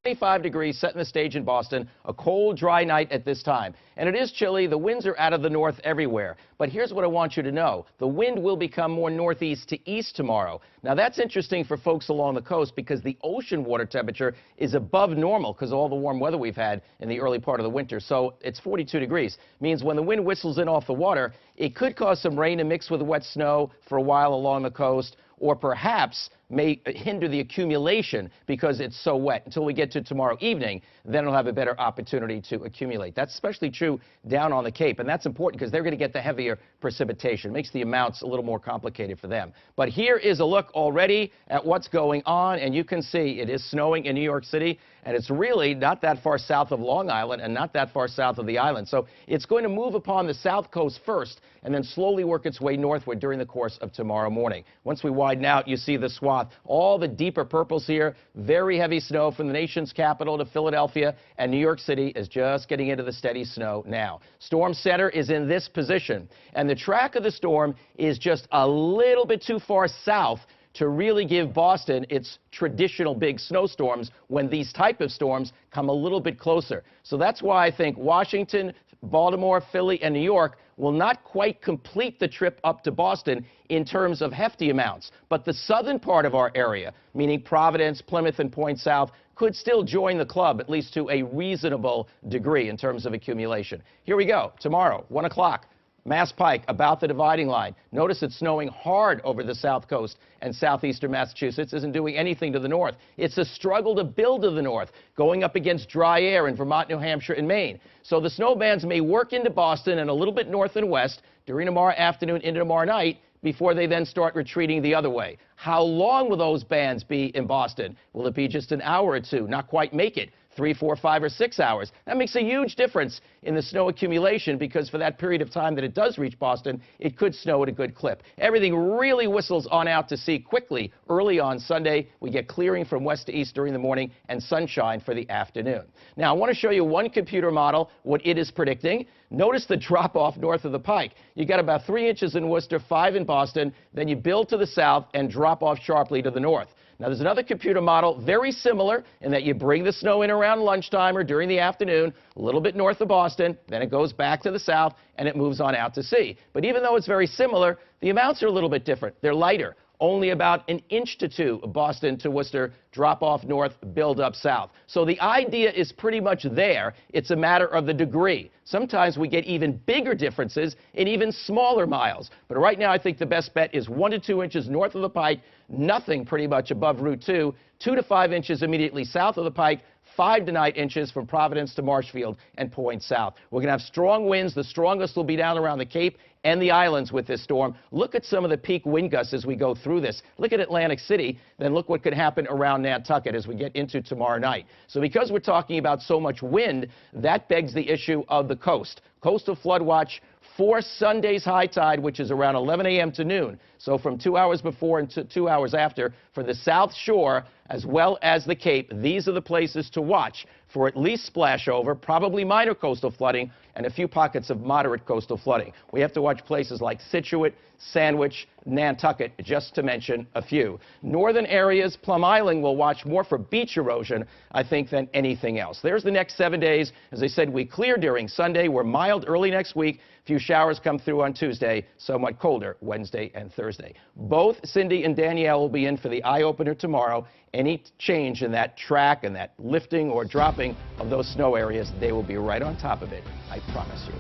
25 degrees, setting the stage in Boston. A cold, dry night at this time. And it is chilly. The winds are out of the north everywhere. But here's what I want you to know. The wind will become more northeast to east tomorrow. Now, that's interesting for folks along the coast because the ocean water temperature is above normal because of all the warm weather we've had in the early part of the winter. So it's 42 degrees. Means when the wind whistles in off the water, it could cause some rain to mix with wet snow for a while along the coast, or perhaps may hinder the accumulation because it's so wet. Until we get to tomorrow evening, then it'll have a better opportunity to accumulate. That's especially true down on the Cape, and that's important because they're going to get the heavier precipitation. It makes the amounts a little more complicated for them. But here is a look already at what's going on, and you can see it is snowing in New York City, and it's really not that far south of Long Island and not that far south of the island. So it's going to move upon the south coast first and then slowly work its way northward during the course of tomorrow morning. Once we widen out, you see the swath. All the deeper purples here, very heavy snow from the nation's capital to Philadelphia, and New York City is just getting into the steady snow now. Storm center is in this position, and the track of the storm is just a little bit too far south to really give Boston its traditional big snowstorms when these type of storms come a little bit closer. So that's why I think Washington, Baltimore, Philly, and New York will not quite complete the trip up to Boston in terms of hefty amounts. But the southern part of our area, meaning Providence, Plymouth, and Point South, could still join the club, at least to a reasonable degree in terms of accumulation. Here we go. Tomorrow, 1 o'clock. Mass Pike, about the dividing line. Notice it's snowing hard over the south coast, and southeastern Massachusetts isn't doing anything to the north. It's a struggle to build to the north, going up against dry air in Vermont, New Hampshire, and Maine. So the snow bands may work into Boston and a little bit north and west during tomorrow afternoon into tomorrow night before they then start retreating the other way. How long will those bands be in Boston? Will it be just an hour or two? Not quite make it. 3, 4, 5, or 6 hours. That makes a huge difference in the snow accumulation because for that period of time that it does reach Boston, it could snow at a good clip. Everything really whistles on out to sea quickly early on Sunday. We get clearing from west to east during the morning and sunshine for the afternoon. Now, I want to show you one computer model, what it is predicting. Notice the drop-off north of the Pike. You got about 3 inches in Worcester, 5 in Boston, then you build to the south and drop off sharply to the north. Now, there's another computer model very similar in that you bring the snow in around lunchtime or during the afternoon, a little bit north of Boston, then it goes back to the south, and it moves on out to sea. But even though it's very similar, the amounts are a little bit different. They're lighter. Only about 1 inch to 2 of Boston to Worcester, drop off north, build up south. So the idea is pretty much there. It's a matter of the degree. Sometimes we get even bigger differences in even smaller miles. But right now I think the best bet is 1 to 2 inches north of the Pike, nothing pretty much above Route 2, 2 to 5 inches immediately south of the Pike, 5 to 9 inches from Providence to Marshfield and Point South. We're going to have strong winds. The strongest will be down around the Cape and the islands with this storm. Look at some of the peak wind gusts as we go through this. Look at Atlantic City, then look what could happen around Nantucket as we get into tomorrow night. So because we're talking about so much wind, that begs the issue of the coast. Coastal flood watch for Sunday's high tide, which is around 11 a.m. to noon. So from 2 hours before and 2 hours after for the South Shore as well as the Cape, these are the places to watch for at least splashover, probably minor coastal flooding, and a few pockets of moderate coastal flooding. We have to watch places like Scituate, Sandwich, Nantucket, just to mention a few. Northern areas, Plum Island, will watch more for beach erosion, I think, than anything else. There's the next 7 days. As I said, we clear during Sunday. We're mild early next week. A few showers come through on Tuesday, somewhat colder Wednesday and Thursday. Both Cindy and Danielle will be in for the eye-opener tomorrow. Any change in that track and that lifting or dropping of those snow areas, they will be right on top of it. I promise you.